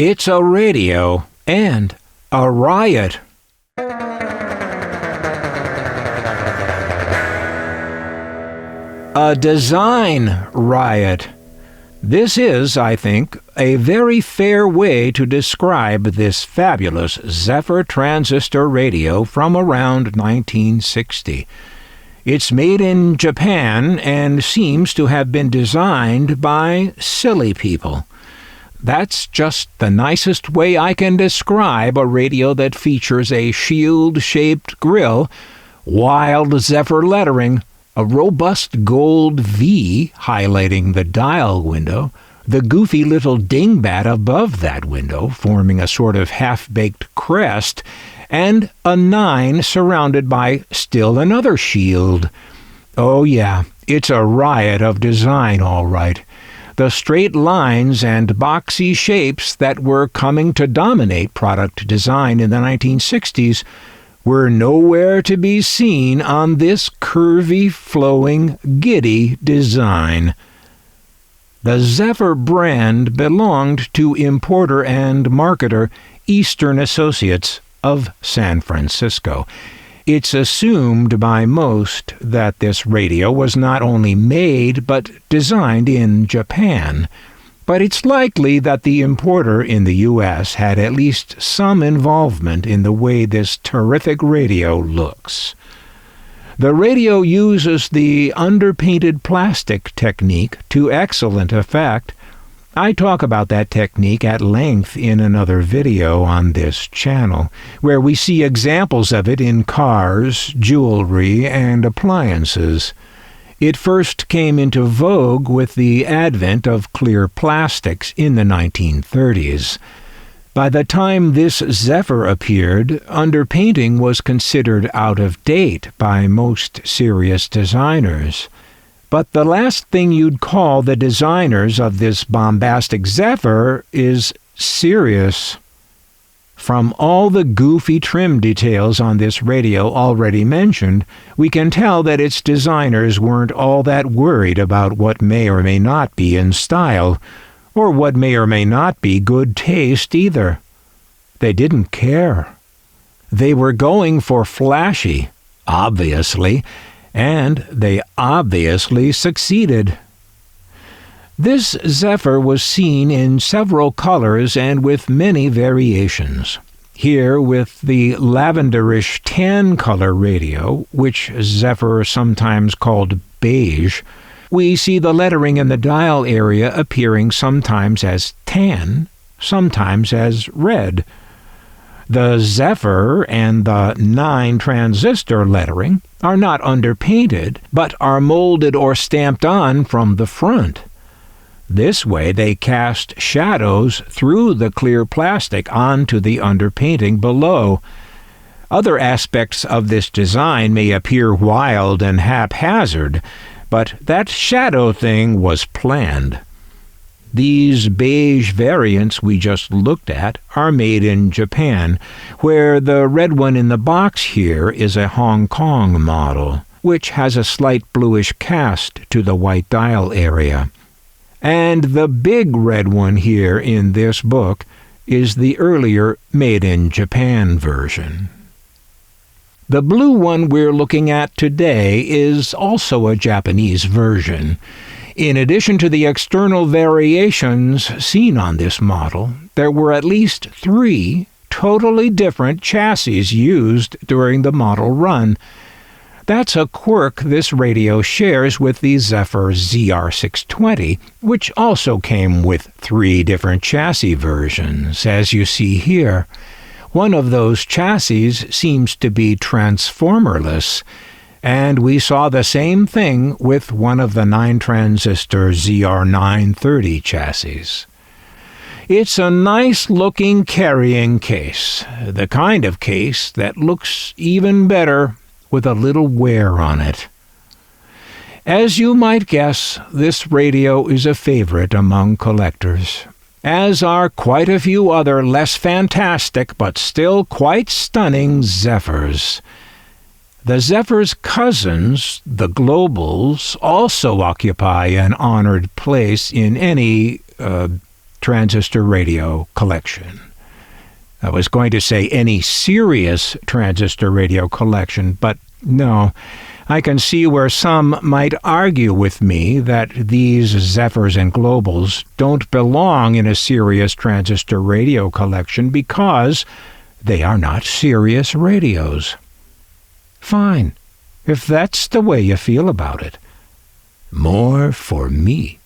It's a radio and a riot. A design riot. This is, I think, a very fair way to describe this fabulous Zephyr transistor radio from around 1960. It's made in Japan and seems to have been designed by silly people. That's just the nicest way I can describe a radio that features a shield-shaped grille, wild Zephyr lettering, a robust gold V highlighting the dial window, the goofy little dingbat above that window forming a sort of half-baked crest, and a 9 surrounded by still another shield. Oh yeah, it's a riot of design, all right. The straight lines and boxy shapes that were coming to dominate product design in the 1960s were nowhere to be seen on this curvy, flowing, giddy design. The Zephyr brand belonged to importer and marketer Eastern Associates of San Francisco. It's assumed by most that this radio was not only made but designed in Japan, but it's likely that the importer in the U.S. had at least some involvement in the way this terrific radio looks. The radio uses the underpainted plastic technique to excellent effect. I talk about that technique at length in another video on this channel, where we see examples of it in cars, jewelry, and appliances. It first came into vogue with the advent of clear plastics in the 1930s. By the time this Zephyr appeared, underpainting was considered out of date by most serious designers. But the last thing you'd call the designers of this bombastic Zephyr is serious. From all the goofy trim details on this radio already mentioned, we can tell that its designers weren't all that worried about what may or may not be in style, or what may or may not be good taste either. They didn't care. They were going for flashy, obviously, and they obviously succeeded. This Zephyr was seen in several colors and with many variations. Here with the lavenderish tan-color radio, which Zephyr sometimes called beige, we see the lettering in the dial area appearing sometimes as tan, sometimes as red. The Zephyr and the 9 transistor lettering are not underpainted, but are molded or stamped on from the front. This way they cast shadows through the clear plastic onto the underpainting below. Other aspects of this design may appear wild and haphazard, but that shadow thing was planned. These beige variants we just looked at are made in Japan, where the red one in the box here is a Hong Kong model, which has a slight bluish cast to the white dial area. And the big red one here in this book is the earlier Made in Japan version. The blue one we're looking at today is also a Japanese version. In addition to the external variations seen on this model, there were at least 3 totally different chassis used during the model run. That's a quirk this radio shares with the Zephyr ZR620, which also came with 3 different chassis versions, as you see here. One of those chassis seems to be transformerless, and we saw the same thing with one of the 9-transistor ZR930 chassis. It's a nice-looking carrying case, the kind of case that looks even better with a little wear on it. As you might guess, this radio is a favorite among collectors, as are quite a few other less fantastic but still quite stunning Zephyrs. The Zephyr's cousins, the Globals, also occupy an honored place in any transistor radio collection. I was going to say any serious transistor radio collection, but no. I can see where some might argue with me that these Zephyrs and Globals don't belong in a serious transistor radio collection because they are not serious radios. Fine, if that's the way you feel about it. More for me.